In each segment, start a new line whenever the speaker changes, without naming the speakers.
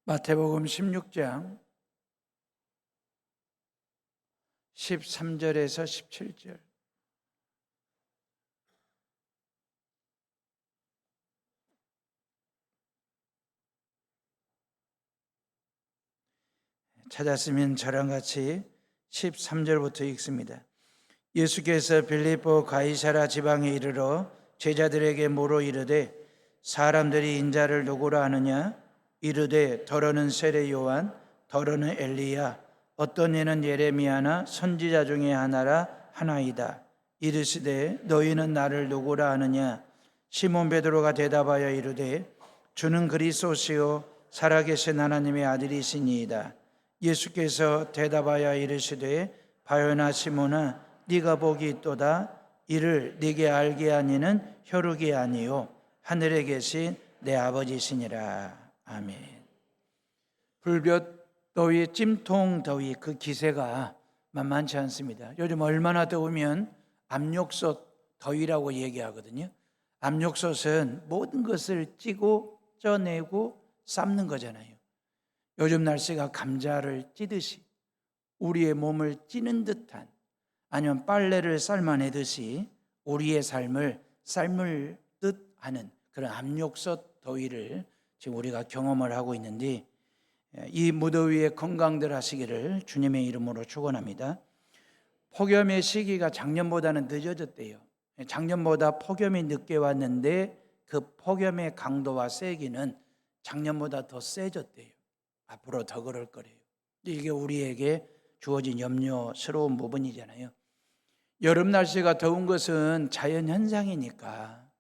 마태복음 16장 13절에서 17절. 찾았으면 저랑 같이 13절부터 읽습니다. 예수께서 빌립보 가이사라 지방에 이르러 제자들에게 물어 이르되 사람들이 인자를 누구라 하느냐? 이르되 더러는 세례 요한, 더러는 엘리야, 어떤 이는 예레미야나 선지자 중에 하나라 하나이다. 이르시되 너희는 나를 누구라 하느냐? 시몬 베드로가 대답하여 이르되 주는 그리스도시요 살아계신 하나님의 아들이시니이다. 예수께서 대답하여 이르시되 바요나 시몬아 네가 복이 있도다. 이를 네게 알게 하니는 혈육이 아니요 하늘에 계신 내 아버지시니라. 아멘. 불볕 더위, 찜통 더위, 그 기세가 만만치 않습니다. 요즘 얼마나 더우면 압력솥 더위라고 얘기하거든요. 압력솥은 모든 것을 찌고 쪄내고 삶는 거잖아요. 요즘 날씨가 감자를 찌듯이 우리의 몸을 찌는 듯한, 아니면 빨래를 삶아내듯이 우리의 삶을 삶을 듯 하는 그런 압력솥 더위를 지금 우리가 경험을 하고 있는데, 이 무더위에 건강들 하시기를 주님의 이름으로 축원합니다. 폭염의 시기가 작년보다는 늦어졌대요. 작년보다 폭염이 늦게 왔는데 그 폭염의 강도와 세기는 작년보다 더 세졌대요. 앞으로 더 그럴 거래요. 이게 우리에게 주어진 염려스러운 부분이잖아요. 여름 날씨가 더운 것은 자연현상이니까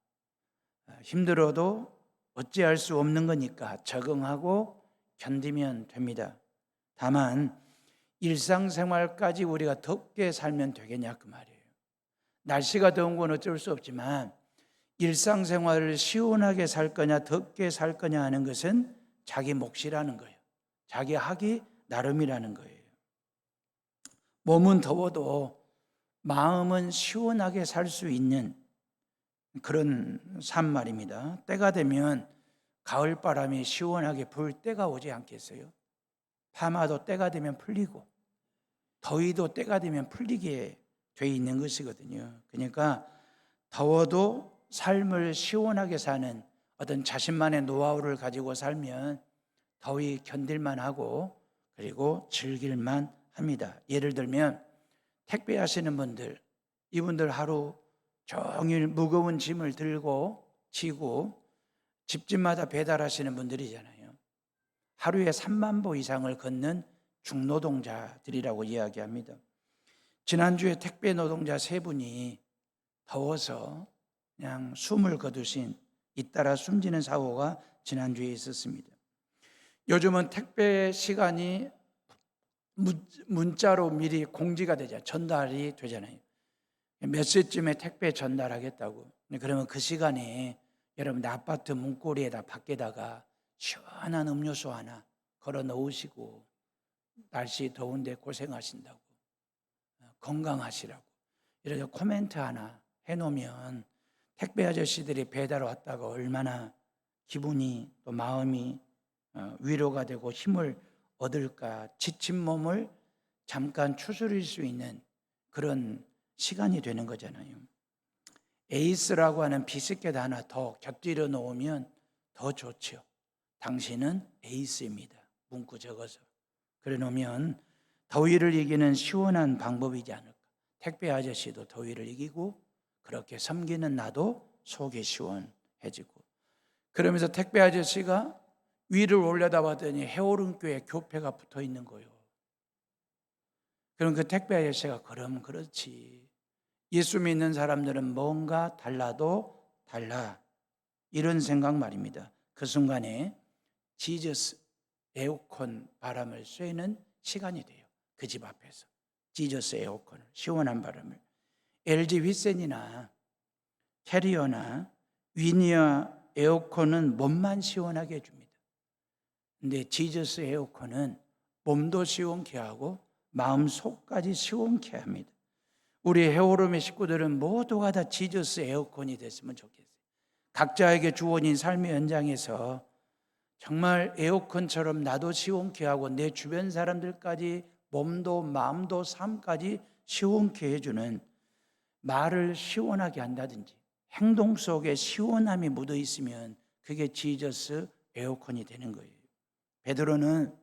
힘들어도 어찌할 수 없는 거니까 적응하고 견디면 됩니다. 다만 일상생활까지 우리가 덥게 살면 되겠냐 그 말이에요. 날씨가 더운 건 어쩔 수 없지만 일상생활을 시원하게 살 거냐 덥게 살 거냐 하는 것은 자기 몫이라는 거예요. 자기 하기 나름이라는 거예요. 몸은 더워도 마음은 시원하게 살 수 있는 그런 삶 말입니다. 때가 되면 가을바람이 시원하게 불 때가 오지 않겠어요? 파마도 때가 되면 풀리고 더위도 때가 되면 풀리게 돼 있는 것이거든요. 그러니까 더워도 삶을 시원하게 사는 어떤 자신만의 노하우를 가지고 살면 더위 견딜만 하고 그리고 즐길만 합니다. 예를 들면 택배 하시는 분들, 이분들 하루 종일 무거운 짐을 들고 지고 집집마다 배달하시는 분들이잖아요. 하루에 3만 보 이상을 걷는 중노동자들이라고 이야기합니다. 지난주에 택배 노동자 3분이 더워서 그냥 숨을 거두신, 잇따라 숨지는 사고가 지난주에 있었습니다. 요즘은 택배 시간이 문자로 미리 공지가 되잖아요. 전달이 되잖아요. 몇 시쯤에 택배 전달하겠다고. 그러면 그 시간에 여러분 아파트 문고리에다 밖에다가 시원한 음료수 하나 걸어 놓으시고 날씨 더운데 고생하신다고, 건강하시라고 이렇게 코멘트 하나 해놓으면 택배 아저씨들이 배달 왔다가 얼마나 기분이 또 마음이 위로가 되고 힘을 얻을까. 지친 몸을 잠깐 추스릴 수 있는 그런 시간이 되는 거잖아요. 에이스라고 하는 비스켓 하나 더 곁들여 놓으면 더 좋죠. 당신은 에이스입니다. 문구 적어서 그래 놓으면 더위를 이기는 시원한 방법이지 않을까. 택배 아저씨도 더위를 이기고 그렇게 섬기는 나도 속이 시원해지고. 그러면서 택배 아저씨가 위를 올려다봤더니 해오름교회 교패가 붙어 있는 거예요. 그럼 그 택배 아저씨가 그럼 그렇지, 예수 믿는 사람들은 뭔가 달라도 달라, 이런 생각 말입니다. 그 순간에 지저스 에어컨 바람을 쐬는 시간이 돼요. 그 집 앞에서 지저스 에어컨을, 시원한 바람을. LG 휘센이나 캐리어나 위니어 에어컨은 몸만 시원하게 해줍니다. 근데 지저스 에어컨은 몸도 시원케 하고 마음 속까지 시원케 합니다. 우리 해오름의 식구들은 모두가 다 지저스 에어컨이 됐으면 좋겠어요. 각자에게 주어진 삶의 현장에서 정말 에어컨처럼 나도 시원케 하고 내 주변 사람들까지 몸도 마음도 삶까지 시원케 해주는, 말을 시원하게 한다든지 행동 속에 시원함이 묻어 있으면 그게 지저스 에어컨이 되는 거예요. 베드로는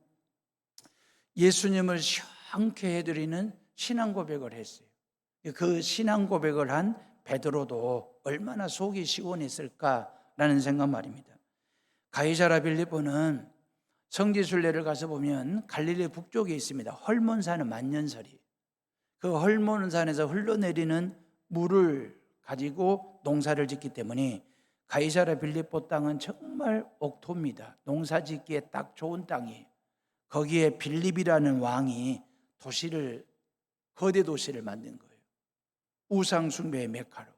예수님을 시원케 해드리는 신앙 고백을 했어요. 그 신앙 고백을 한 베드로도 얼마나 속이 시원했을까라는 생각 말입니다. 가이사라 빌립보는 성지순례를 가서 보면 갈릴리 북쪽에 있습니다. 헐몬산은 만년설이. 그 헐몬산에서 흘러내리는 물을 가지고 농사를 짓기 때문에 가이사라 빌립보 땅은 정말 옥토입니다. 농사 짓기에 딱 좋은 땅이에요. 거기에 빌립이라는 왕이 거대 도시를 만든 거예요. 우상 숭배의 메카로.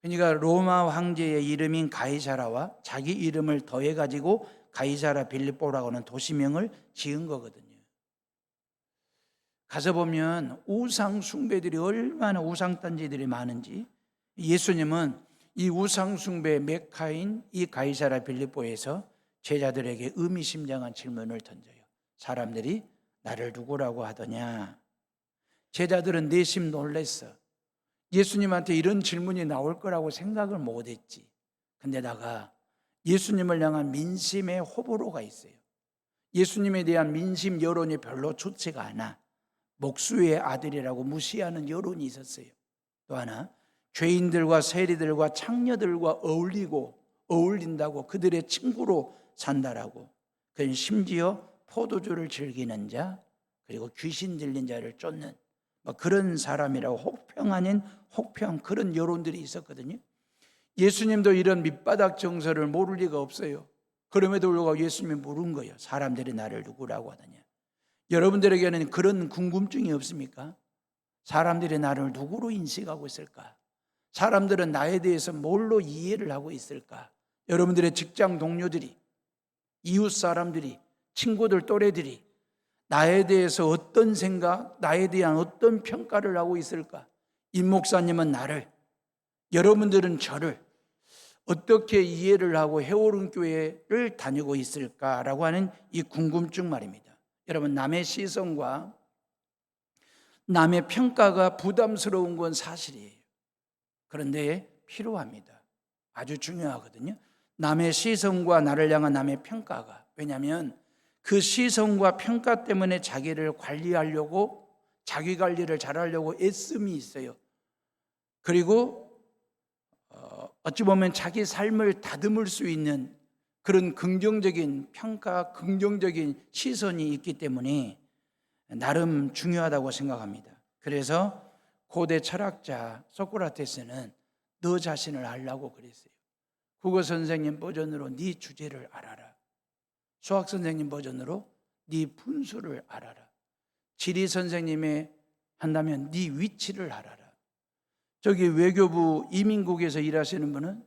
그러니까 로마 황제의 이름인 가이사라와 자기 이름을 더해 가지고 가이사라 빌립보라고 하는 도시명을 지은 거거든요. 가서 보면 우상 숭배들이 얼마나 우상 단지들이 많은지, 예수님은 이 우상 숭배의 메카인 이 가이사라 빌립보에서 제자들에게 의미심장한 질문을 던져요. 사람들이 나를 누구라고 하더냐? 제자들은 내심 놀랬어. 예수님한테 이런 질문이 나올 거라고 생각을 못했지. 근데다가 예수님을 향한 민심의 호불호가 있어요. 예수님에 대한 민심 여론이 별로 좋지가 않아. 목수의 아들이라고 무시하는 여론이 있었어요. 또 하나, 죄인들과 세리들과 창녀들과 어울린다고 그들의 친구로 산다라고. 그는 심지어 포도주를 즐기는 자, 그리고 귀신 들린 자를 쫓는 그런 사람이라고 혹평 아닌 혹평, 그런 여론들이 있었거든요. 예수님도 이런 밑바닥 정서를 모를 리가 없어요. 그럼에도 불구하고 예수님이 물은 거예요. 사람들이 나를 누구라고 하느냐? 여러분들에게는 그런 궁금증이 없습니까? 사람들이 나를 누구로 인식하고 있을까? 사람들은 나에 대해서 뭘로 이해를 하고 있을까? 여러분들의 직장 동료들이, 이웃 사람들이, 친구들, 또래들이 나에 대해서 어떤 생각, 나에 대한 어떤 평가를 하고 있을까? 임 목사님은 나를, 여러분들은 저를 어떻게 이해를 하고 해오른 교회를 다니고 있을까라고 하는 이 궁금증 말입니다. 여러분, 남의 시선과 남의 평가가 부담스러운 건 사실이에요. 그런데 필요합니다. 아주 중요하거든요. 남의 시선과 나를 향한 남의 평가가. 왜냐하면 그 시선과 평가 때문에 자기를 관리하려고, 자기 관리를 잘하려고 애씀이 있어요. 그리고 어찌 보면 자기 삶을 다듬을 수 있는 그런 긍정적인 평가, 긍정적인 시선이 있기 때문에 나름 중요하다고 생각합니다. 그래서 고대 철학자 소크라테스는 너 자신을 알라고 그랬어요. 국어 선생님 버전으로 네 주제를 알아라. 수학 선생님 버전으로 네 분수를 알아라. 지리 선생님이 한다면 네 위치를 알아라. 저기 외교부 이민국에서 일하시는 분은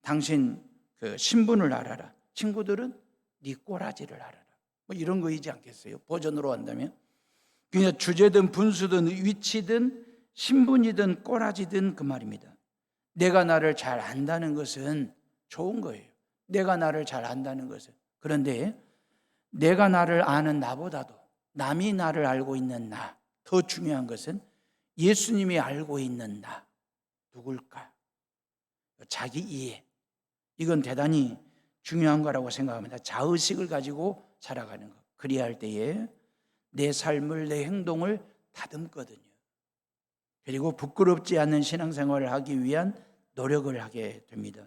당신 그 신분을 알아라. 친구들은 네 꼬라지를 알아라. 이런 거이지 않겠어요? 버전으로 한다면. 그냥 주제든 분수든 위치든 신분이든 꼬라지든 그 말입니다. 내가 나를 잘 안다는 것은 좋은 거예요. 내가 나를 잘 안다는 것은. 그런데 내가 나를 아는 나보다도 남이 나를 알고 있는 나, 더 중요한 것은 예수님이 알고 있는 나, 누굴까? 자기 이해. 이건 대단히 중요한 거라고 생각합니다. 자의식을 가지고 살아가는 것. 그리야 할 때에 내 삶을, 내 행동을 다듬거든요. 그리고 부끄럽지 않은 신앙생활을 하기 위한 노력을 하게 됩니다.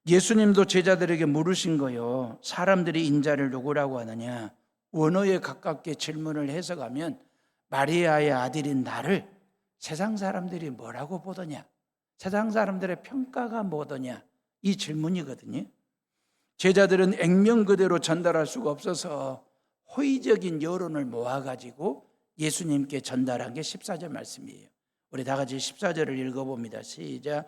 예수님도 제자들에게 물으신 거요. 사람들이 인자를 누구라고 하느냐? 원어에 가깝게 질문을 해석하면 마리아의 아들인 나를 세상 사람들이 뭐라고 보더냐? 세상 사람들의 평가가 뭐더냐? 이 질문이거든요. 제자들은 액면 그대로 전달할 수가 없어서 호의적인 여론을 모아가지고 예수님께 전달한 게 14절 말씀이에요. 우리 다 같이 14절을 읽어봅니다. 시작.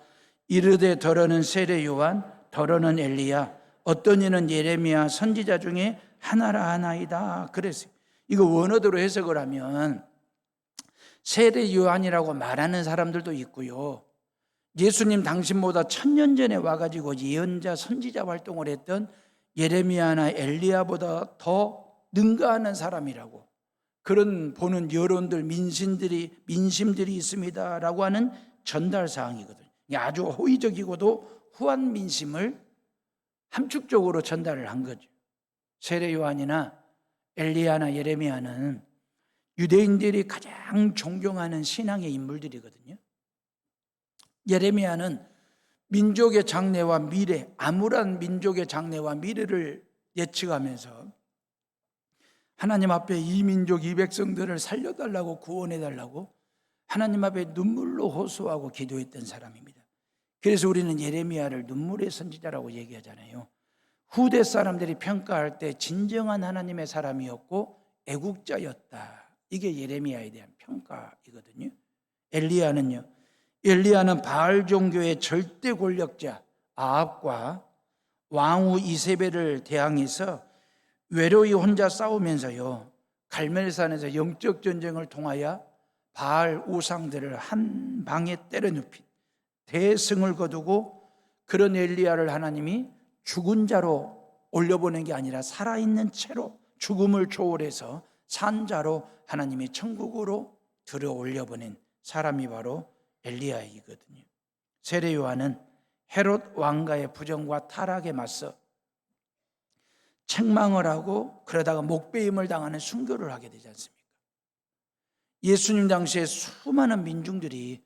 이르되 더러는 세례 요한, 더러는 엘리야, 어떤 이는 예레미야 선지자 중에 하나라 하나이다. 그랬어요. 이거 원어대로 해석을 하면 세례 요한이라고 말하는 사람들도 있고요. 예수님 당신보다 1000년 전에 와가지고 예언자 선지자 활동을 했던 예레미야나 엘리야보다 더 능가하는 사람이라고, 그런 보는 여론들, 민심들이 있습니다라고 하는 전달 사항이거든요. 아주 호의적이고도 후한 민심을 함축적으로 전달을 한 거죠. 세례 요한이나 엘리야나 예레미야는 유대인들이 가장 존경하는 신앙의 인물들이거든요. 예레미야는 민족의 장래와 미래, 암울한 민족의 장래와 미래를 예측하면서 하나님 앞에 이 민족, 이 백성들을 살려달라고, 구원해달라고 하나님 앞에 눈물로 호소하고 기도했던 사람입니다. 그래서 우리는 예레미야를 눈물의 선지자라고 얘기하잖아요. 후대 사람들이 평가할 때 진정한 하나님의 사람이었고 애국자였다. 이게 예레미야에 대한 평가이거든요. 엘리야는 바알 종교의 절대 권력자 아합과 왕후 이세벨을 대항해서 외로이 혼자 싸우면서요, 갈멜산에서 영적 전쟁을 통하여 바알 우상들을 한 방에 때려 눕힌 대승을 거두고, 그런 엘리야를 하나님이 죽은 자로 올려보낸 게 아니라 살아있는 채로 죽음을 초월해서 산자로 하나님이 천국으로 들어 올려보낸 사람이 바로 엘리야이거든요. 세례 요한은 헤롯 왕가의 부정과 타락에 맞서 책망을 하고 그러다가 목배임을 당하는 순교를 하게 되지 않습니까? 예수님 당시에 수많은 민중들이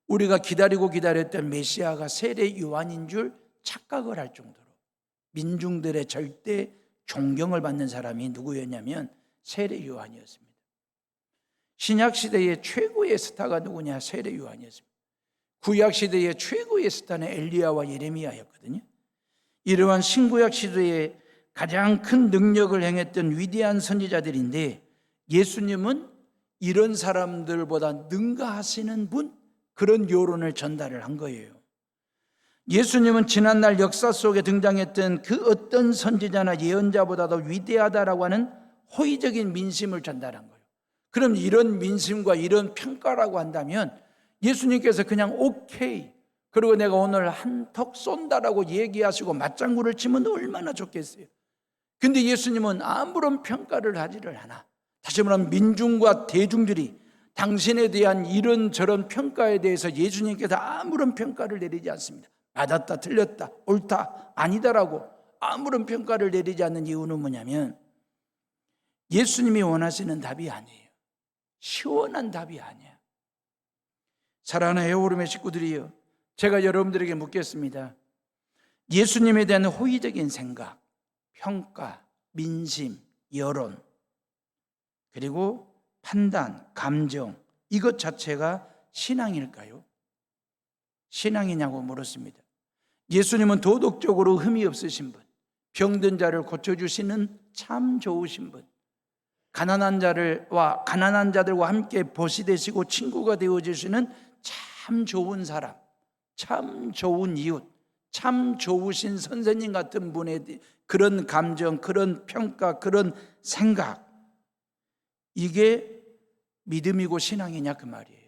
우리가 기다리고 기다렸던 메시아가 세례 요한인 줄 착각을 할 정도로 민중들의 절대 존경을 받는 사람이 누구였냐면 세례 요한이었습니다. 신약 시대의 최고의 스타가 누구냐? 세례 요한이었습니다. 구약 시대의 최고의 스타는 엘리야와 예레미야였거든요. 이러한 신구약 시대에 가장 큰 능력을 행했던 위대한 선지자들인데, 예수님은 이런 사람들보다 능가하시는 분, 그런 여론을 전달을 한 거예요. 예수님은 지난날 역사 속에 등장했던 그 어떤 선지자나 예언자보다도 위대하다라고 하는 호의적인 민심을 전달한 거예요. 그럼 이런 민심과 이런 평가라고 한다면 예수님께서 그냥 오케이, 그리고 내가 오늘 한턱 쏜다라고 얘기하시고 맞장구를 치면 얼마나 좋겠어요. 근데 예수님은 아무런 평가를 하지를 않아. 다시 말하면 민중과 대중들이 당신에 대한 이런저런 평가에 대해서 예수님께서 아무런 평가를 내리지 않습니다. 맞았다, 틀렸다, 옳다, 아니다라고 아무런 평가를 내리지 않는 이유는 뭐냐면 예수님이 원하시는 답이 아니에요. 시원한 답이 아니야. 사랑하는 에어오름의 식구들이요, 제가 여러분들에게 묻겠습니다. 예수님에 대한 호의적인 생각, 평가, 민심, 여론, 그리고 판단, 감정, 이것 자체가 신앙일까요? 신앙이냐고 물었습니다. 예수님은 도덕적으로 흠이 없으신 분, 병든 자를 고쳐주시는 참 좋으신 분, 가난한 자들과 함께 보시 되시고 친구가 되어주시는 참 좋은 사람, 참 좋은 이웃, 참 좋으신 선생님 같은 분의 그런 감정, 그런 평가, 그런 생각, 이게 믿음이고 신앙이냐 그 말이에요.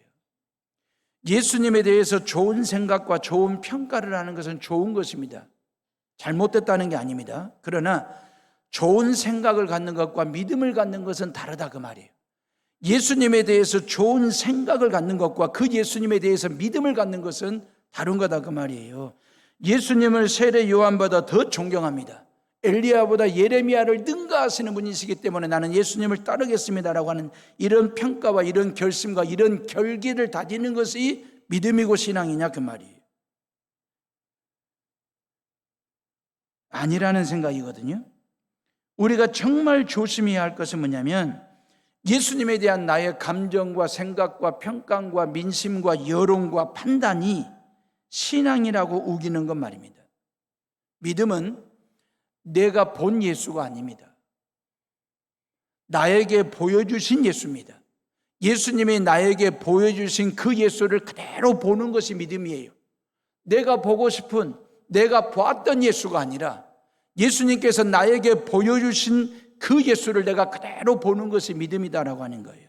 예수님에 대해서 좋은 생각과 좋은 평가를 하는 것은 좋은 것입니다. 잘못됐다는 게 아닙니다. 그러나 좋은 생각을 갖는 것과 믿음을 갖는 것은 다르다 그 말이에요. 예수님에 대해서 좋은 생각을 갖는 것과 그 예수님에 대해서 믿음을 갖는 것은 다른 거다 그 말이에요. 예수님을 세례 요한보다 더 존경합니다. 엘리야보다 예레미야를 능가하시는 분이시기 때문에 나는 예수님을 따르겠습니다라고 하는 이런 평가와 이런 결심과 이런 결기를 다지는 것이 믿음이고 신앙이냐 그 말이에요. 아니라는 생각이거든요. 우리가 정말 조심해야 할 것은 뭐냐면 예수님에 대한 나의 감정과 생각과 평가와 민심과 여론과 판단이 신앙이라고 우기는 것 말입니다. 믿음은 내가 본 예수가 아닙니다. 나에게 보여주신 예수입니다. 예수님이 나에게 보여주신 그 예수를 그대로 보는 것이 믿음이에요. 내가 보고 싶은, 내가 보았던 예수가 아니라 예수님께서 나에게 보여주신 그 예수를 내가 그대로 보는 것이 믿음이다라고 하는 거예요.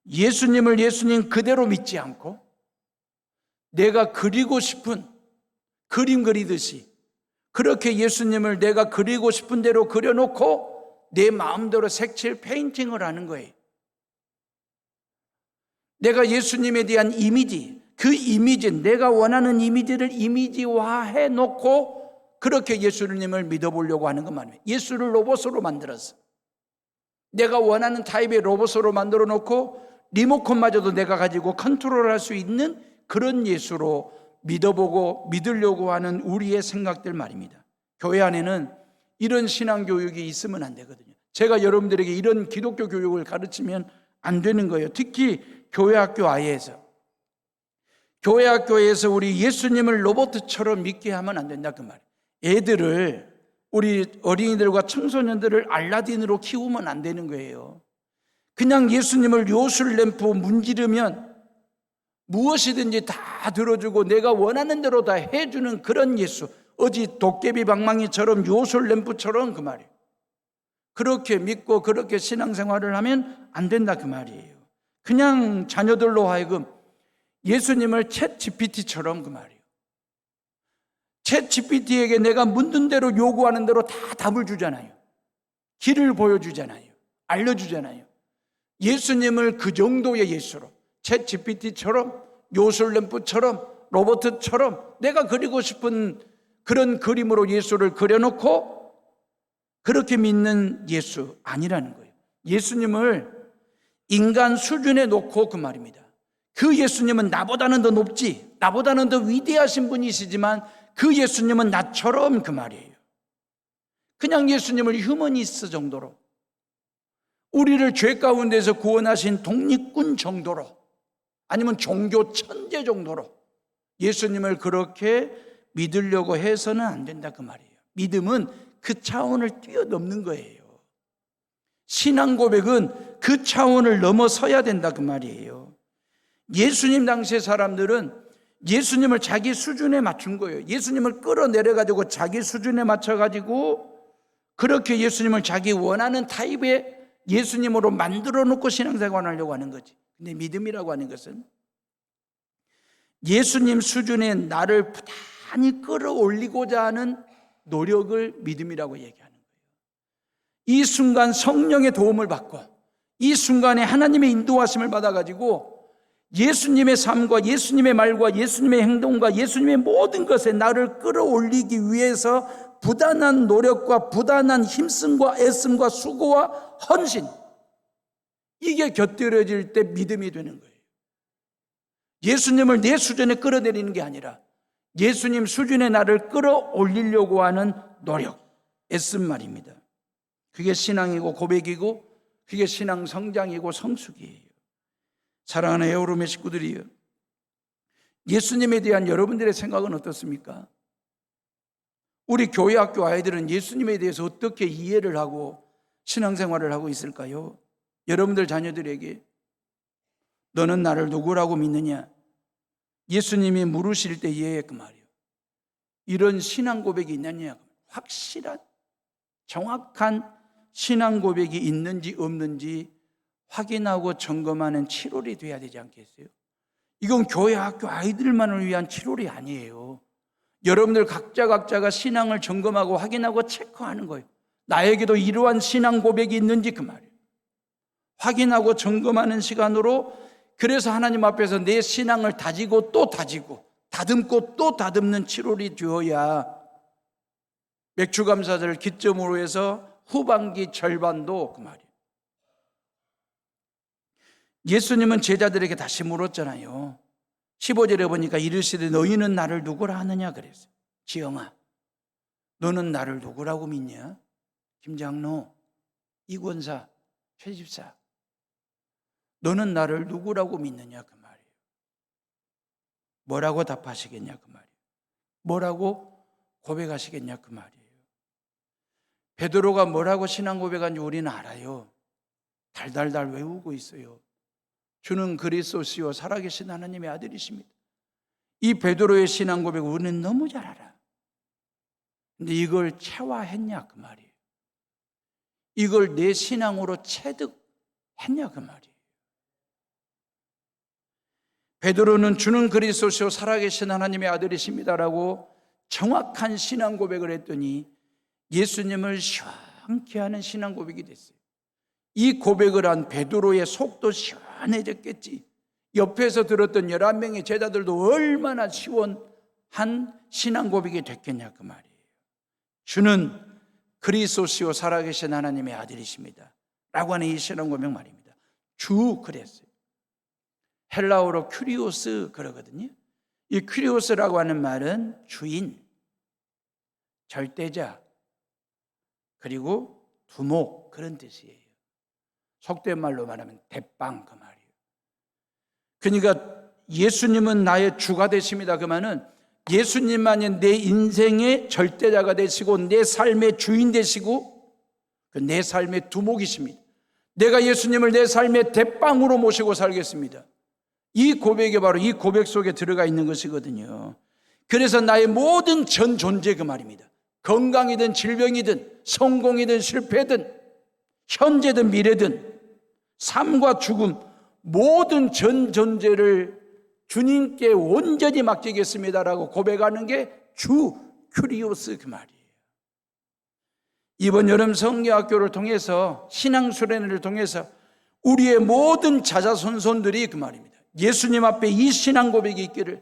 예수님을 예수님 그대로 믿지 않고 내가 그리고 싶은 그림 그리듯이 그렇게 예수님을 내가 그리고 싶은 대로 그려놓고 내 마음대로 색칠 페인팅을 하는 거예요. 내가 예수님에 대한 이미지, 그 이미지, 내가 원하는 이미지를 이미지화해 놓고 그렇게 예수님을 믿어보려고 하는 것 말이에요. 예수를 로봇으로 만들었어. 내가 원하는 타입의 로봇으로 만들어 놓고 리모컨마저도 내가 가지고 컨트롤할 수 있는 그런 예수로 믿어보고 믿으려고 하는 우리의 생각들 말입니다. 교회 안에는 이런 신앙교육이 있으면 안 되거든요. 제가 여러분들에게 이런 기독교 교육을 가르치면 안 되는 거예요. 특히 교회 학교 아이에서. 교회 학교에서 우리 예수님을 로봇처럼 믿게 하면 안 된다 그 말이에요. 애들을, 우리 어린이들과 청소년들을 알라딘으로 키우면 안 되는 거예요. 그냥 예수님을 요술램프 문지르면 무엇이든지 다 들어주고 내가 원하는 대로 다 해주는 그런 예수, 어지 도깨비 방망이처럼 요술램프처럼 그 말이에요. 그렇게 믿고 그렇게 신앙생활을 하면 안 된다 그 말이에요. 그냥 자녀들로 하여금 예수님을 챗 GPT처럼 그 말이에요. 챗 GPT에게 내가 묻는 대로 요구하는 대로 다 답을 주잖아요. 길을 보여주잖아요. 알려주잖아요. 예수님을 그 정도의 예수로 챗 GPT처럼 요술램프처럼 로봇처럼 내가 그리고 싶은 그런 그림으로 예수를 그려놓고 그렇게 믿는 예수 아니라는 거예요. 예수님을 인간 수준에 놓고 그 말입니다. 그 예수님은 나보다는 더 높지, 나보다는 더 위대하신 분이시지만 그 예수님은 나처럼 그 말이에요. 그냥 예수님을 휴머니스트 정도로, 우리를 죄 가운데서 구원하신 독립군 정도로, 아니면 종교 천재 정도로 예수님을 그렇게 믿으려고 해서는 안 된다 그 말이에요. 믿음은 그 차원을 뛰어넘는 거예요. 신앙 고백은 그 차원을 넘어서야 된다 그 말이에요. 예수님 당시의 사람들은 예수님을 자기 수준에 맞춘 거예요. 예수님을 끌어내려가지고 자기 수준에 맞춰가지고 그렇게 예수님을 자기 원하는 타입의 예수님으로 만들어 놓고 신앙생활을 하려고 하는 거지. 근데 믿음이라고 하는 것은 예수님 수준에 나를 부단히 끌어올리고자 하는 노력을 믿음이라고 얘기하는 거예요. 이 순간 성령의 도움을 받고 이 순간에 하나님의 인도하심을 받아가지고 예수님의 삶과 예수님의 말과 예수님의 행동과 예수님의 모든 것에 나를 끌어올리기 위해서 부단한 노력과 부단한 힘씀과 애씀과 수고와 헌신, 이게 곁들여질 때 믿음이 되는 거예요. 예수님을 내 수준에 끌어내리는 게 아니라 예수님 수준에 나를 끌어올리려고 하는 노력, 애씀 말입니다. 그게 신앙이고 고백이고 그게 신앙 성장이고 성숙이에요. 사랑하는 에어룸의 식구들이요, 예수님에 대한 여러분들의 생각은 어떻습니까? 우리 교회 학교 아이들은 예수님에 대해서 어떻게 이해를 하고 신앙생활을 하고 있을까요? 여러분들 자녀들에게 너는 나를 누구라고 믿느냐? 예수님이 물으실 때에 그 말이에요. 이런 신앙 고백이 있느냐? 확실한 정확한 신앙 고백이 있는지 없는지 확인하고 점검하는 7월이 돼야 되지 않겠어요? 이건 교회 학교 아이들만을 위한 7월이 아니에요. 여러분들 각자가 신앙을 점검하고 확인하고 체크하는 거예요. 나에게도 이러한 신앙 고백이 있는지 그 말이에요. 확인하고 점검하는 시간으로, 그래서 하나님 앞에서 내 신앙을 다지고 또 다지고 다듬고 또 다듬는 7월이 되어야 맥주감사절을 기점으로 해서 후반기 절반도 그 말이에요. 예수님은 제자들에게 다시 물었잖아요. 15절에 보니까 이르시되 너희는 나를 누구라 하느냐 그랬어요. 지영아, 너는 나를 누구라고 믿냐? 김장로, 이권사, 최집사, 너는 나를 누구라고 믿느냐 그 말이에요. 뭐라고 답하시겠냐 그 말이에요. 뭐라고 고백하시겠냐 그 말이에요. 베드로가 뭐라고 신앙 고백한지 우리는 알아요. 달달달 외우고 있어요. 주는 그리스도시요 살아계신 하나님의 아들이십니다. 이 베드로의 신앙 고백을 우리는 너무 잘 알아. 근데 이걸 체화했냐 그 말이에요. 이걸 내 신앙으로 체득했냐 그 말이에요. 베드로는 주는 그리스도시요 살아계신 하나님의 아들이십니다라고 정확한 신앙 고백을 했더니 예수님을 시원케 하는 신앙 고백이 됐어요. 이 고백을 한 베드로의 속도 시원해졌겠지. 옆에서 들었던 11명의 제자들도 얼마나 시원한 신앙 고백이 됐겠냐 그 말이에요. 주는 그리스도시요 살아계신 하나님의 아들이십니다 라고 하는 이 신앙 고백 말입니다. 주 그랬어요. 헬라어로 큐리오스 그러거든요. 이 큐리오스라고 하는 말은 주인, 절대자, 그리고 두목 그런 뜻이에요. 속된 말로 말하면 대빵 그 말이에요. 그러니까 예수님은 나의 주가 되십니다. 그 말은 예수님만이 내 인생의 절대자가 되시고 내 삶의 주인 되시고 내 삶의 두목이십니다. 내가 예수님을 내 삶의 대빵으로 모시고 살겠습니다. 이 고백이 바로 이 고백 속에 들어가 있는 것이거든요. 그래서 나의 모든 전 존재 그 말입니다. 건강이든 질병이든 성공이든 실패든 현재든 미래든 삶과 죽음 모든 전 존재를 주님께 온전히 맡기겠습니다라고 고백하는 게 주 큐리오스 그 말이에요. 이번 여름 성경학교를 통해서 신앙수련회를 통해서 우리의 모든 자자손손들이 그 말입니다. 예수님 앞에 이 신앙 고백이 있기를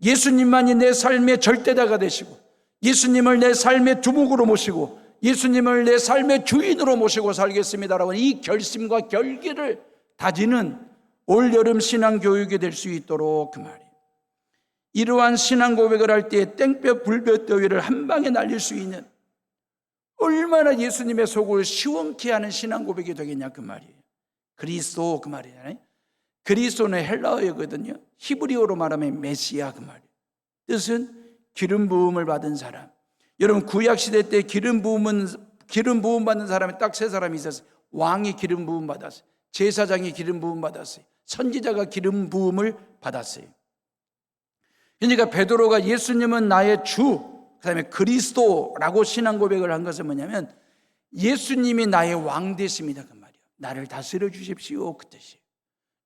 예수님만이 내 삶의 절대자가 되시고 예수님을 내 삶의 두목으로 모시고 예수님을 내 삶의 주인으로 모시고 살겠습니다라고 이 결심과 결기를 다지는 올여름 신앙교육이 될 수 있도록 그 말이에요. 이러한 신앙 고백을 할 때 땡볕 불볕 더위를 한 방에 날릴 수 있는 얼마나 예수님의 속을 시원케 하는 신앙 고백이 되겠냐 그 말이에요. 그리스도 그 말이잖아요. 그리스도는 헬라어거든요. 히브리어로 말하면 메시아 그 말이에요. 뜻은 기름 부음을 받은 사람. 여러분 구약 시대 때 기름 부음 받는 사람이 딱 세 사람이 있었어요. 왕이 기름 부음 받았어요. 제사장이 기름 부음 받았어요. 선지자가 기름 부음을 받았어요. 그러니까 베드로가 예수님은 나의 주, 그다음에 그리스도라고 신앙 고백을 한 것은 뭐냐면 예수님이 나의 왕 되십니다 그 말이에요. 나를 다스려 주십시오 그 뜻이에요.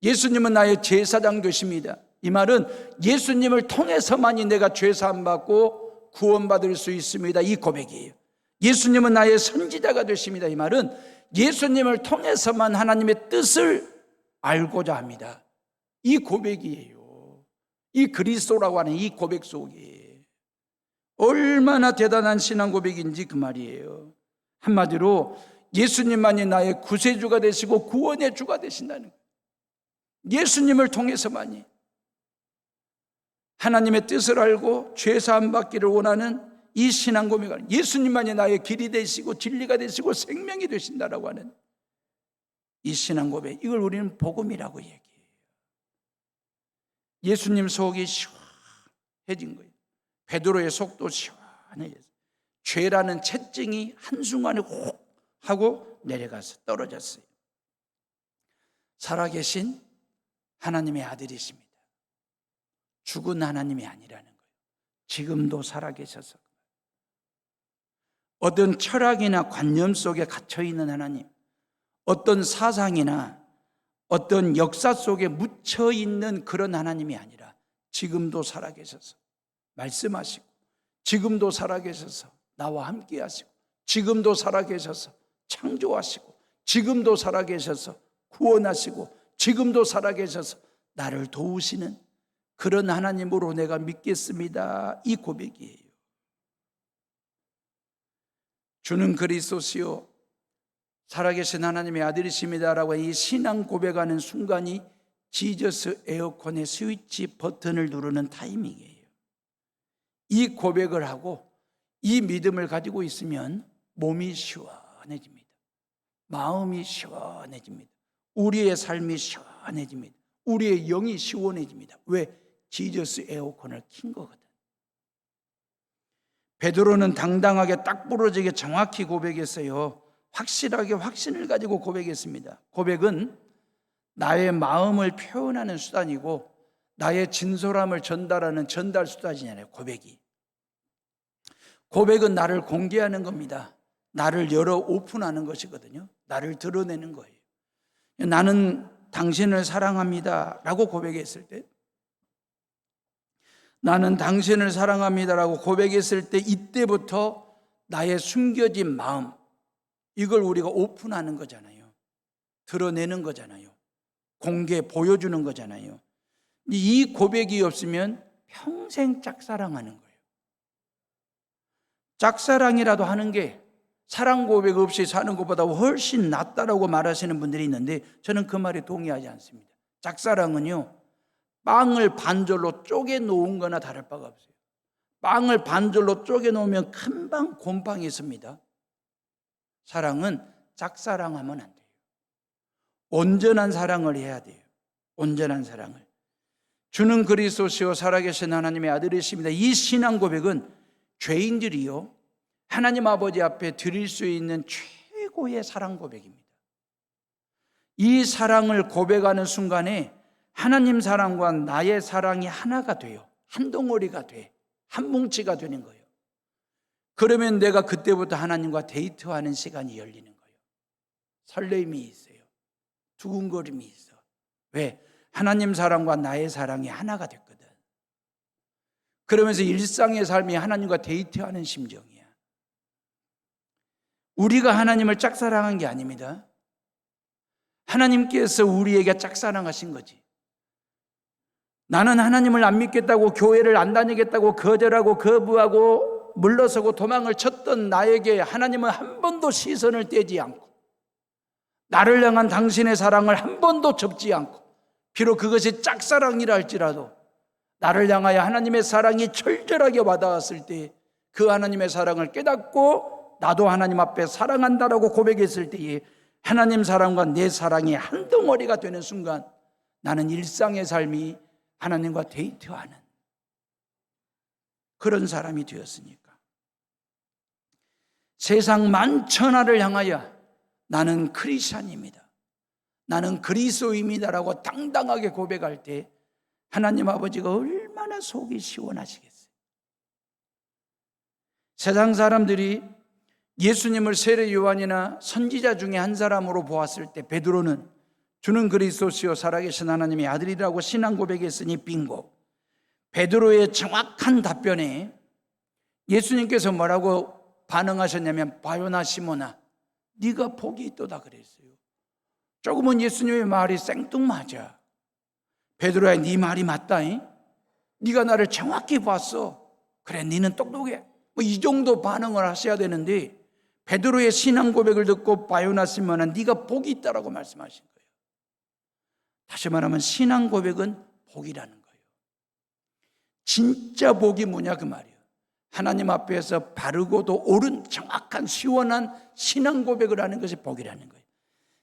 예수님은 나의 제사장 되십니다. 이 말은 예수님을 통해서만이 내가 죄사함 받고 구원받을 수 있습니다. 이 고백이에요. 예수님은 나의 선지자가 되십니다. 이 말은 예수님을 통해서만 하나님의 뜻을 알고자 합니다. 이 고백이에요. 이 그리스도라고 하는 이 고백 속에 얼마나 대단한 신앙 고백인지 그 말이에요. 한마디로 예수님만이 나의 구세주가 되시고 구원의 주가 되신다는 거예요. 예수님을 통해서만이 하나님의 뜻을 알고 죄사함 받기를 원하는 이 신앙 고백을 예수님만이 나의 길이 되시고 진리가 되시고 생명이 되신다라고 하는 이 신앙 고백, 이걸 우리는 복음이라고 얘기해요. 예수님 속이 시원해진 거예요. 베드로의 속도 시원해졌어요. 죄라는 채증이 한순간에 혹 하고 내려가서 떨어졌어요. 살아계신 하나님의 아들이십니다. 죽은 하나님이 아니라는 거예요. 지금도 살아계셔서 어떤 철학이나 관념 속에 갇혀있는 하나님, 어떤 사상이나 어떤 역사 속에 묻혀있는 그런 하나님이 아니라 지금도 살아계셔서 말씀하시고 지금도 살아계셔서 나와 함께 하시고 지금도 살아계셔서 창조하시고 지금도 살아계셔서 구원하시고 지금도 살아계셔서 나를 도우시는 그런 하나님으로 내가 믿겠습니다. 이 고백이에요. 주는 그리스도시요 살아계신 하나님의 아들이십니다라고 이 신앙 고백하는 순간이 지저스 에어컨의 스위치 버튼을 누르는 타이밍이에요. 이 고백을 하고 이 믿음을 가지고 있으면 몸이 시원해집니다. 마음이 시원해집니다. 우리의 삶이 시원해집니다. 우리의 영이 시원해집니다. 왜? 지저스 에어컨을 킨 거거든. 베드로는 당당하게 딱 부러지게 정확히 고백했어요. 확실하게 확신을 가지고 고백했습니다. 고백은 나의 마음을 표현하는 수단이고 나의 진솔함을 전달하는 전달 수단이잖아요. 고백은 나를 공개하는 겁니다. 나를 열어 오픈하는 것이거든요. 나를 드러내는 거예요. 나는 당신을 사랑합니다 라고 고백했을 때 나는 당신을 사랑합니다라고 고백했을 때 이때부터 나의 숨겨진 마음, 이걸 우리가 오픈하는 거잖아요. 드러내는 거잖아요. 공개 보여주는 거잖아요. 이 고백이 없으면 평생 짝사랑하는 거예요. 짝사랑이라도 하는 게 사랑 고백 없이 사는 것보다 훨씬 낫다라고 말하시는 분들이 있는데 저는 그 말에 동의하지 않습니다. 짝사랑은요, 빵을 반절로 쪼개 놓은 거나 다를 바가 없어요. 빵을 반절로 쪼개 놓으면 금방 곰팡이 있습니다. 사랑은 짝사랑하면 안 돼요. 온전한 사랑을 해야 돼요. 온전한 사랑을. 주는 그리스도시요 살아계신 하나님의 아들이십니다. 이 신앙 고백은 죄인들이요, 하나님 아버지 앞에 드릴 수 있는 최고의 사랑 고백입니다. 이 사랑을 고백하는 순간에 하나님 사랑과 나의 사랑이 하나가 돼요. 한 덩어리가 돼. 한 뭉치가 되는 거예요. 그러면 내가 그때부터 하나님과 데이트하는 시간이 열리는 거예요. 설렘이 있어요. 두근거림이 있어. 왜? 하나님 사랑과 나의 사랑이 하나가 됐거든. 그러면서 일상의 삶이 하나님과 데이트하는 심정이야. 우리가 하나님을 짝사랑한 게 아닙니다. 하나님께서 우리에게 짝사랑하신 거지. 나는 하나님을 안 믿겠다고, 교회를 안 다니겠다고 거절하고 거부하고 물러서고 도망을 쳤던 나에게 하나님은 한 번도 시선을 떼지 않고, 나를 향한 당신의 사랑을 한 번도 접지 않고, 비록 그것이 짝사랑이라 할지라도 나를 향하여 하나님의 사랑이 철저하게 와닿았을 때 그 하나님의 사랑을 깨닫고 나도 하나님 앞에 사랑한다라고 고백했을 때에 하나님 사랑과 내 사랑이 한 덩어리가 되는 순간 나는 일상의 삶이 하나님과 데이트하는 그런 사람이 되었으니까. 세상 만천하를 향하여 나는 크리스찬입니다, 나는 그리스도입니다라고 당당하게 고백할 때 하나님 아버지가 얼마나 속이 시원하시겠어요. 세상 사람들이 예수님을 세례 요한이나 선지자 중에 한 사람으로 보았을 때 베드로는 주는 그리스도시요 살아계신 하나님의 아들이라고 신앙 고백했으니 빙고. 베드로의 정확한 답변에 예수님께서 뭐라고 반응하셨냐면 바요나 시모나 네가 복이 있도다 그랬어요. 조금은 예수님의 말이 생뚱맞아. 베드로야, 네 말이 맞다. 네가 나를 정확히 봤어. 그래, 네는 똑똑해. 이 정도 반응을 하셔야 되는데 베드로의 신앙 고백을 듣고 바요나 시모나 네가 복이 있다라고 말씀하신 거예요. 다시 말하면 신앙 고백은 복이라는 거예요. 진짜 복이 뭐냐 그 말이에요. 하나님 앞에서 바르고도 옳은 정확한 시원한 신앙 고백을 하는 것이 복이라는 거예요.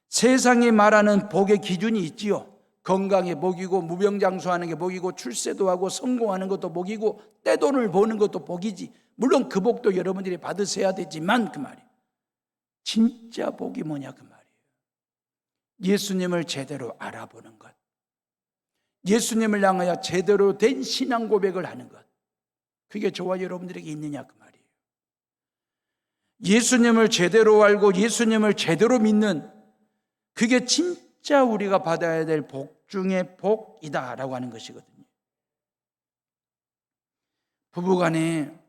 세상이 말하는 복의 기준이 있지요. 건강이 복이고 무병장수하는 게 복이고 출세도 하고 성공하는 것도 복이고 떼돈을 버는 것도 복이지. 물론 그 복도 여러분들이 받으셔야 되지만 그 말이에요. 진짜 복이 뭐냐 그 말이에요. 예수님을 제대로 알아보는 것, 예수님을 향하여 제대로 된 신앙 고백을 하는 것, 그게 저와 여러분들에게 있느냐 그 말이에요. 예수님을 제대로 알고 예수님을 제대로 믿는, 그게 진짜 우리가 받아야 될 복 중에 복이다라고 하는 것이거든요. 부부간에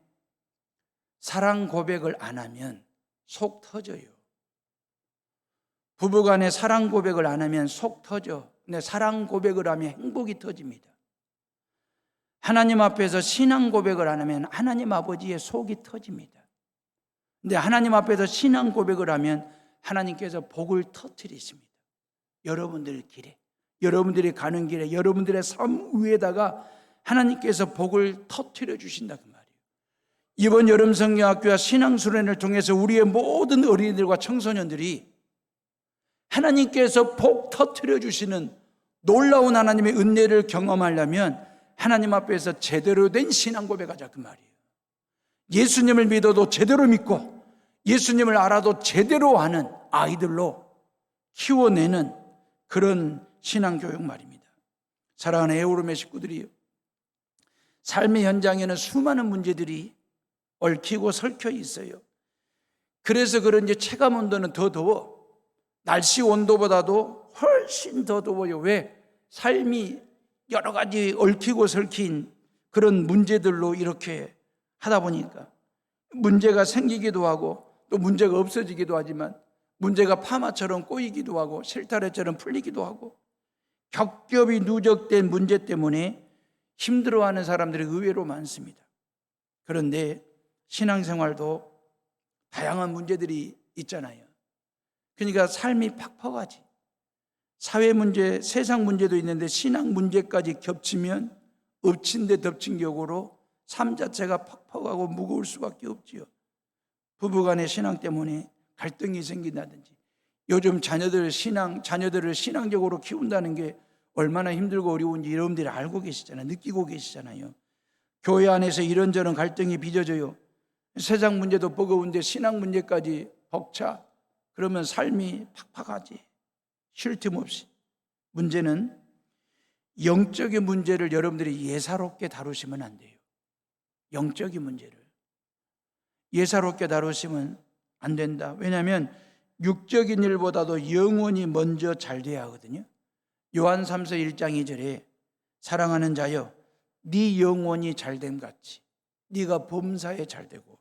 사랑 고백을 안 하면 속 터져요. 부부간에 사랑 고백을 안 하면 속 터져. 근데 사랑 고백을 하면 행복이 터집니다. 하나님 앞에서 신앙 고백을 안 하면 하나님 아버지의 속이 터집니다. 근데 하나님 앞에서 신앙 고백을 하면 하나님께서 복을 터뜨리십니다. 여러분들 길에, 여러분들이 가는 길에, 여러분들의 삶 위에다가 하나님께서 복을 터뜨려 주신다 그 말이에요. 이번 여름 성경학교와 신앙수련을 통해서 우리의 모든 어린이들과 청소년들이 하나님께서 복 터뜨려 주시는 놀라운 하나님의 은혜를 경험하려면 하나님 앞에서 제대로 된 신앙 고백하자 그 말이에요. 예수님을 믿어도 제대로 믿고 예수님을 알아도 제대로 아는 아이들로 키워내는 그런 신앙교육 말입니다. 사랑하는 에오름의 식구들이요, 삶의 현장에는 수많은 문제들이 얽히고 설켜 있어요. 그래서 그런지 체감 온도는 더 더워. 날씨 온도보다도 훨씬 더 더워요. 왜? 삶이 여러 가지 얽히고 설킨 그런 문제들로 이렇게 하다 보니까 문제가 생기기도 하고 또 문제가 없어지기도 하지만 문제가 파마처럼 꼬이기도 하고 실타래처럼 풀리기도 하고 겹겹이 누적된 문제 때문에 힘들어하는 사람들이 의외로 많습니다. 그런데 신앙생활도 다양한 문제들이 있잖아요. 그러니까 삶이 팍팍하지. 사회 문제, 세상 문제도 있는데 신앙 문제까지 겹치면 엎친 데 덮친 격으로 삶 자체가 팍팍하고 무거울 수밖에 없지요. 부부간의 신앙 때문에 갈등이 생긴다든지 요즘 자녀들을 신앙적으로 키운다는 게 얼마나 힘들고 어려운지 여러분들이 알고 계시잖아요. 느끼고 계시잖아요. 교회 안에서 이런저런 갈등이 빚어져요. 세상 문제도 버거운데 신앙 문제까지 벅차. 그러면 삶이 팍팍하지. 쉴 틈 없이. 문제는 영적인 문제를 여러분들이 예사롭게 다루시면 안 돼요. 영적인 문제를 예사롭게 다루시면 안 된다. 왜냐하면 육적인 일보다도 영혼이 먼저 잘 돼야 하거든요. 요한 3서 1장 2절에 사랑하는 자여 네 영혼이 잘됨 같이 네가 범사에 잘되고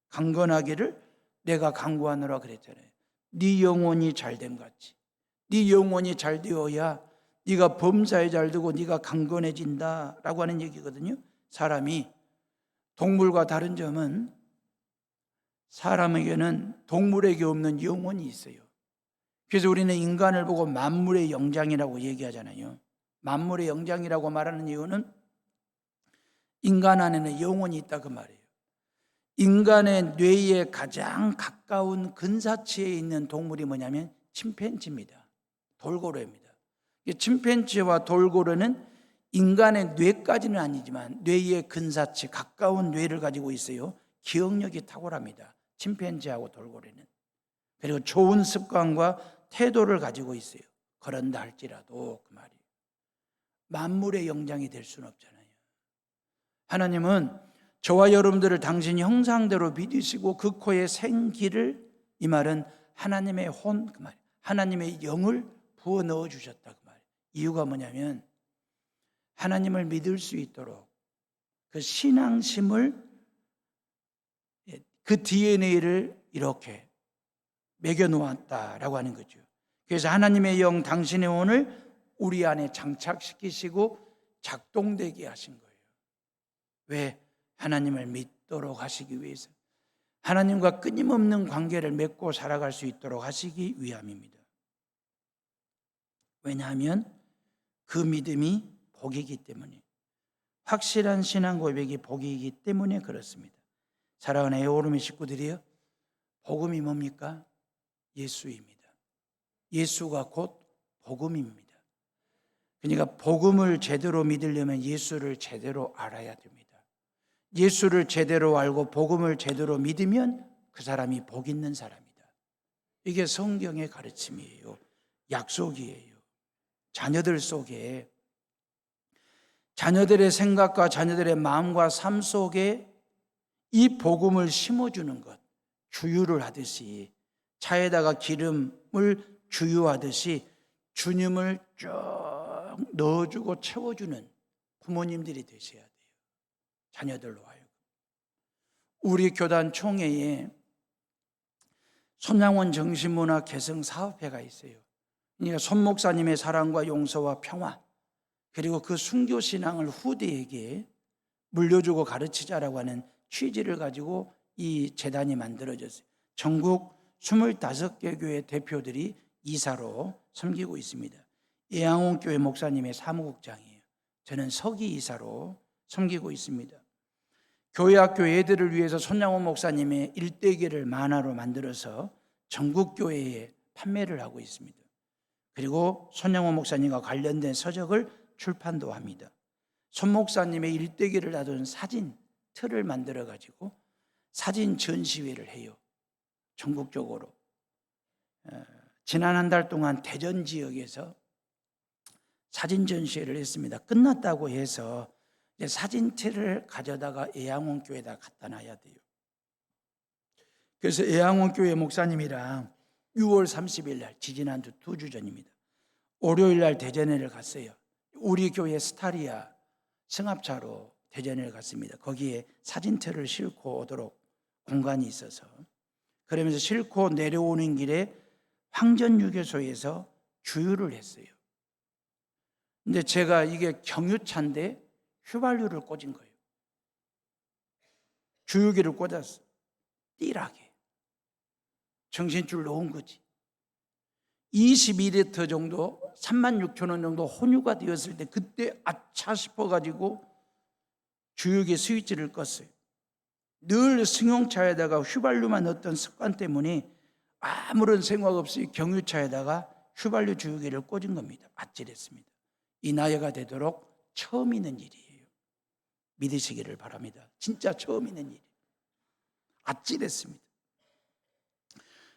강건하기를 내가 강구하노라 그랬잖아요. 네 영혼이 잘됨 같이 네 영혼이 잘 되어야 네가 범사에 잘되고 네가 강건해진다라고 하는 얘기거든요. 사람이 동물과 다른 점은 사람에게는 동물에게 없는 영혼이 있어요. 그래서 우리는 인간을 보고 만물의 영장이라고 얘기하잖아요. 만물의 영장이라고 말하는 이유는 인간 안에는 영혼이 있다 그 말이에요. 인간의 뇌에 가장 가까운 근사체에 있는 동물이 뭐냐면 침팬지입니다. 돌고래입니다. 침팬지와 돌고래는 인간의 뇌까지는 아니지만 뇌의 근사체, 가까운 뇌를 가지고 있어요. 기억력이 탁월합니다. 침팬지하고 돌고래는. 그리고 좋은 습관과 태도를 가지고 있어요. 그런다 할지라도 그 말이에요. 만물의 영장이 될 수는 없잖아요. 하나님은 저와 여러분들을 당신 형상대로 빚으시고 그 코에 생기를, 이 말은 하나님의 혼, 그 말이에요. 하나님의 영을 부어 넣어 주셨다 그 말이에요. 이유가 뭐냐면 하나님을 믿을 수 있도록 그 신앙심을, 그 DNA를 이렇게 매겨 놓았다라고 하는 거죠. 그래서 하나님의 영, 당신의 혼을 우리 안에 장착시키시고 작동되게 하신 거예요. 왜? 하나님을 믿도록 하시기 위해서, 하나님과 끊임없는 관계를 맺고 살아갈 수 있도록 하시기 위함입니다. 왜냐하면 그 믿음이 복이기 때문에, 확실한 신앙 고백이 복이기 때문에 그렇습니다. 사랑하는 에오르미 식구들이요, 복음이 뭡니까? 예수입니다. 예수가 곧 복음입니다. 그러니까 복음을 제대로 믿으려면 예수를 제대로 알아야 됩니다. 예수를 제대로 알고 복음을 제대로 믿으면 그 사람이 복 있는 사람이다. 이게 성경의 가르침이에요. 약속이에요. 자녀들 속에, 자녀들의 생각과 자녀들의 마음과 삶 속에 이 복음을 심어주는 것, 주유를 하듯이, 차에다가 기름을 주유하듯이 주님을 쭉 넣어주고 채워주는 부모님들이 되셔야 돼요. 자녀들로 하여금. 우리 교단 총회에 손양원 정신문화 개성 사업회가 있어요. 그러니까 손 목사님의 사랑과 용서와 평화, 그리고 그 순교 신앙을 후대에게 물려주고 가르치자라고 하는 취지를 가지고 이 재단이 만들어졌어요. 전국 25개 교회 대표들이 이사로 섬기고 있습니다. 예양원 교회 목사님의 사무국장이에요. 저는 서기 이사로 섬기고 있습니다. 교회 학교 애들을 위해서 손양원 목사님의 일대기를 만화로 만들어서 전국 교회에 판매를 하고 있습니다. 그리고 손양원 목사님과 관련된 서적을 출판도 합니다. 손 목사님의 일대기를 다룬 사진 틀을 만들어 가지고 사진 전시회를 해요. 전국적으로. 지난 한 달 동안 대전 지역에서 사진 전시회를 했습니다. 끝났다고 해서 사진 틀을 가져다가 애양원 교회에다 갖다 놔야 돼요. 그래서 애양원 교회 목사님이랑 6월 30일 날, 지지난주 2주 전입니다. 월요일 날 대전에를 갔어요. 우리 교회 스타리아 승합차로 대전에 갔습니다. 거기에 사진터를 싣고 오도록 공간이 있어서, 그러면서 싣고 내려오는 길에 황전유교소에서 주유를 했어요. 근데 제가 이게 경유차인데 휘발유를 꽂은 거예요. 주유기를 꽂았어. 띠라게. 정신줄 놓은 거지. 22리터 정도, 36,000원 정도 혼유가 되었을 때 그때 아차 싶어가지고 주유기 스위치를 껐어요. 늘 승용차에다가 휘발유만 넣었던 습관 때문에 아무런 생각 없이 경유차에다가 휘발유 주유기를 꽂은 겁니다. 아찔했습니다. 이 나이가 되도록 처음 있는 일이에요. 믿으시기를 바랍니다. 진짜 처음 있는 일이에요. 아찔했습니다.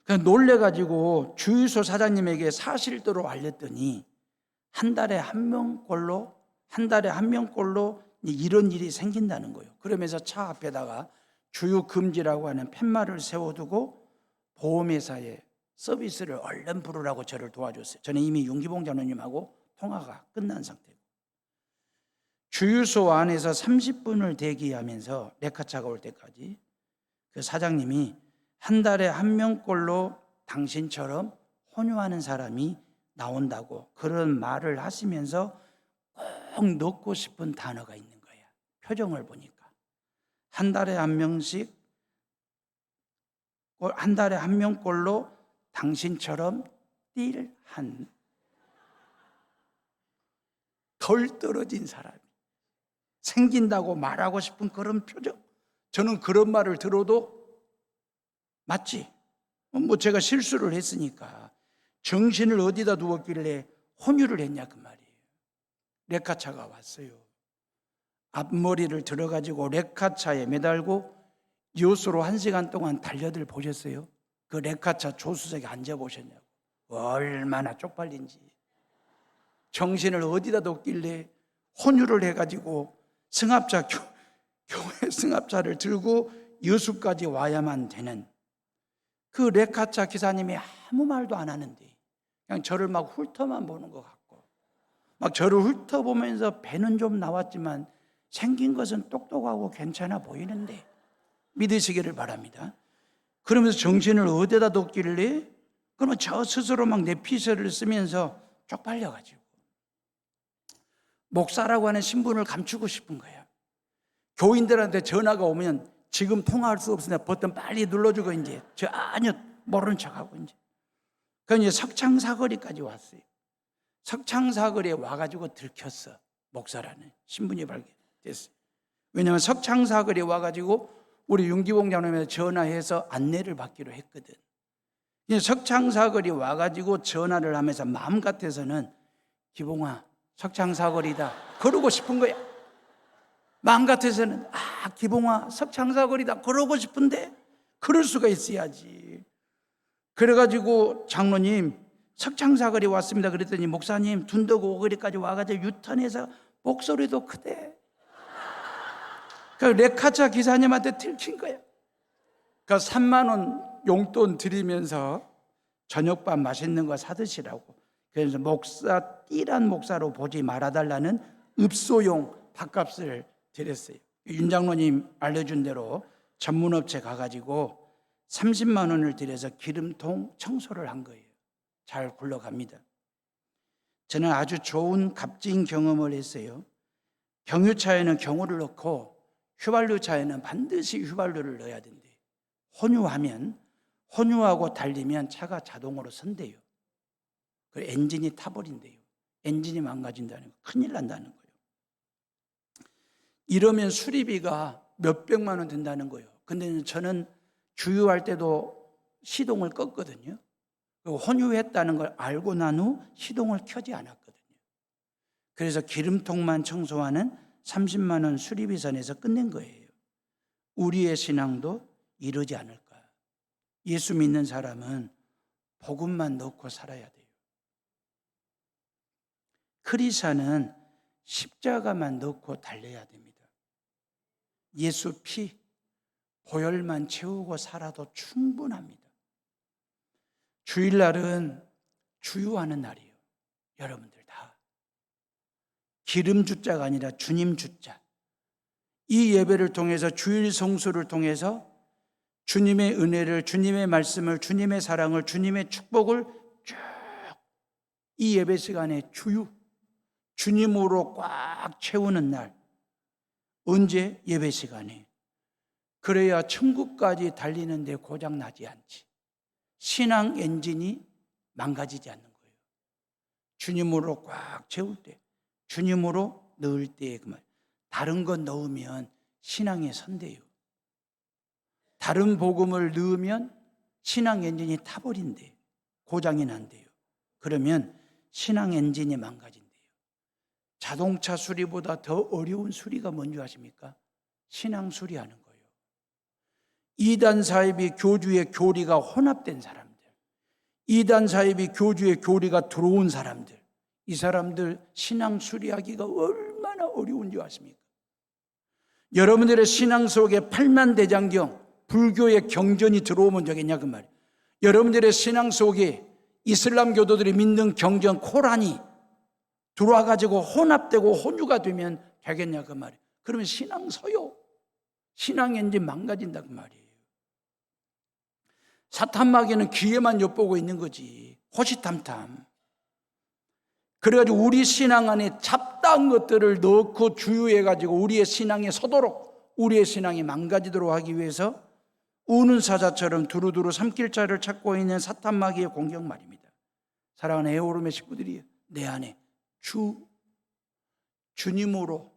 그래서 놀래가지고 주유소 사장님에게 사실대로 알렸더니 한 달에 한 명꼴로 이런 일이 생긴다는 거예요. 그러면서 차 앞에다가 주유 금지라고 하는 팻말을 세워두고 보험회사에 서비스를 얼른 부르라고 저를 도와줬어요. 저는 이미 윤기봉 장로님하고 통화가 끝난 상태고, 주유소 안에서 30분을 대기하면서 레카차가 올 때까지 그 사장님이 한 달에 한 명꼴로 당신처럼 혼유하는 사람이 나온다고 그런 말을 하시면서 꼭 넣고 싶은 단어가 있는 거야. 표정을 보니까 한 달에 한 명꼴로 당신처럼 띨한 덜 떨어진 사람이 생긴다고 말하고 싶은 그런 표정. 저는 그런 말을 들어도 맞지? 뭐 제가 실수를 했으니까 정신을 어디다 두었길래 혼유를 했냐 그 말이에요. 레카차가 왔어요. 앞머리를 들어가지고 레카차에 매달고 요수로 1시간 동안 달려들 보셨어요? 그 레카차 조수석에 앉아보셨냐고. 얼마나 쪽팔린지. 정신을 어디다 뒀길래 혼유를 해가지고 교회 승합차를 들고 여수까지 와야만 되는 그 레카차 기사님이 아무 말도 안 하는데 그냥 저를 막 훑어만 보는 것 같고, 막 저를 훑어보면서 배는 좀 나왔지만 생긴 것은 똑똑하고 괜찮아 보이는데, 믿으시기를 바랍니다. 그러면서 정신을 어디다 뒀길래 그러면 저 스스로 막 내피셜을 쓰면서 쪽팔려가지고 목사라고 하는 신분을 감추고 싶은 거예요. 교인들한테 전화가 오면 지금 통화할 수 없으니까 버튼 빨리 눌러주고 이제 전혀 모르는 척하고 이제. 그러니까 이제 석창사거리까지 왔어요. 석창사거리에 와가지고 들켰어. 목사라는 신분이 발견됐어요. 왜냐하면 석창사거리에 와가지고 우리 윤기봉 장로님한테 전화해서 안내를 받기로 했거든. 석창사거리 와가지고 전화를 하면서 마음 같아서는 기봉아 석창사거리다 그러고 싶은 거야. 마음 같아서는 기봉아 석창사거리다 그러고 싶은데 그럴 수가 있어야지. 그래가지고 장로님 석창사거리 왔습니다 그랬더니 목사님 둔덕 오거리까지 와가지고 유턴해서 목소리도 크대. 그 레카차 기사님한테 들킨 거야. 그 3만 원 용돈 드리면서 저녁밥 맛있는 거 사드시라고. 그래서 목사 띠란 목사로 보지 말아달라는 읍소용 밥값을 드렸어요. 윤 장로님 알려준 대로 전문업체 가가지고 30만 원을 들여서 기름통 청소를 한 거예요. 잘 굴러갑니다. 저는 아주 좋은 값진 경험을 했어요. 경유차에는 경유를 넣고 휘발유차에는 반드시 휘발유를 넣어야 된대요. 혼유하고 달리면 차가 자동으로 선대요. 그 엔진이 타버린대요. 엔진이 망가진다는 거, 큰일 난다는 거예요. 이러면 수리비가 몇백만 원 든다는 거예요. 근데 저는 주유할 때도 시동을 껐거든요. 혼유했다는 걸 알고 난 후 시동을 켜지 않았거든요. 그래서 기름통만 청소하는 30만 원 수리비 선에서 끝낸 거예요. 우리의 신앙도 이러지 않을까. 예수 믿는 사람은 복음만 넣고 살아야 돼요. 크리스찬은 십자가만 넣고 달려야 됩니다. 예수 피, 보혈만 채우고 살아도 충분합니다. 주일날은 주유하는 날이에요. 여러분들 다. 기름 주자가 아니라 주님 주자. 이 예배를 통해서 주일 성수를 통해서 주님의 은혜를, 주님의 말씀을, 주님의 사랑을, 주님의 축복을 쭉 이 예배 시간에 주님으로 꽉 채우는 날. 언제? 예배 시간에. 그래야 천국까지 달리는데 고장 나지 않지. 신앙 엔진이 망가지지 않는 거예요. 주님으로 꽉 채울 때, 주님으로 넣을 때 그 말. 다른 것 넣으면 신앙에 선대요. 다른 복음을 넣으면 신앙 엔진이 타버린대요. 고장이 난대요. 그러면 신앙 엔진이 망가진대요. 자동차 수리보다 더 어려운 수리가 뭔지 아십니까? 신앙 수리하는 거예요. 이단 사이비 교주의 교리가 혼합된 사람들, 이단 사이비 교주의 교리가 들어온 사람들, 이 사람들 신앙 수리하기가 얼마나 어려운지 아십니까? 여러분들의 신앙 속에 팔만대장경, 불교의 경전이 들어오면 되겠냐 그 말이에요. 여러분들의 신앙 속에 이슬람 교도들이 믿는 경전 코란이 들어와가지고 혼합되고 혼유가 되면 되겠냐 그 말이에요. 그러면 신앙 서요. 신앙 엔진 망가진다 그 말이에요. 사탄마귀는 귀에만 엿보고 있는 거지. 호시탐탐. 그래가지고 우리 신앙 안에 잡다한 것들을 넣고 주유해가지고 우리의 신앙에 서도록, 우리의 신앙이 망가지도록 하기 위해서 우는 사자처럼 두루두루 삼킬자를 찾고 있는 사탄마귀의 공격 말입니다. 사랑하는 에오름의 식구들이 내 안에 주님으로,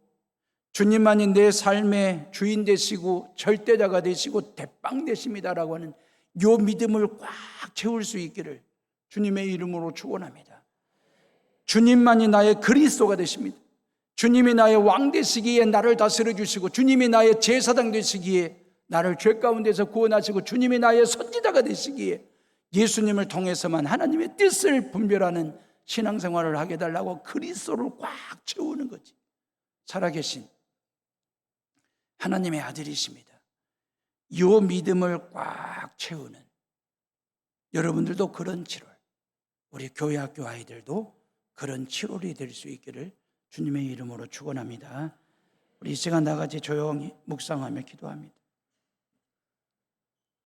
주님만이 내 삶의 주인 되시고 절대자가 되시고 대빵 되십니다라고 하는 요 믿음을 꽉 채울 수 있기를 주님의 이름으로 축원합니다. 주님만이 나의 그리스도가 되십니다. 주님이 나의 왕 되시기에 나를 다스려 주시고, 주님이 나의 제사장 되시기에 나를 죄 가운데서 구원하시고, 주님이 나의 선지자가 되시기에 예수님을 통해서만 하나님의 뜻을 분별하는 신앙생활을 하게 해달라고 그리스도를 꽉 채우는 거지. 살아계신 하나님의 아들이십니다. 이 믿음을 꽉 채우는 여러분들도 그런 7월, 우리 교회 학교 아이들도 그런 7월이 될 수 있기를 주님의 이름으로 축원합니다. 우리 이 시간 다 같이 조용히 묵상하며 기도합니다.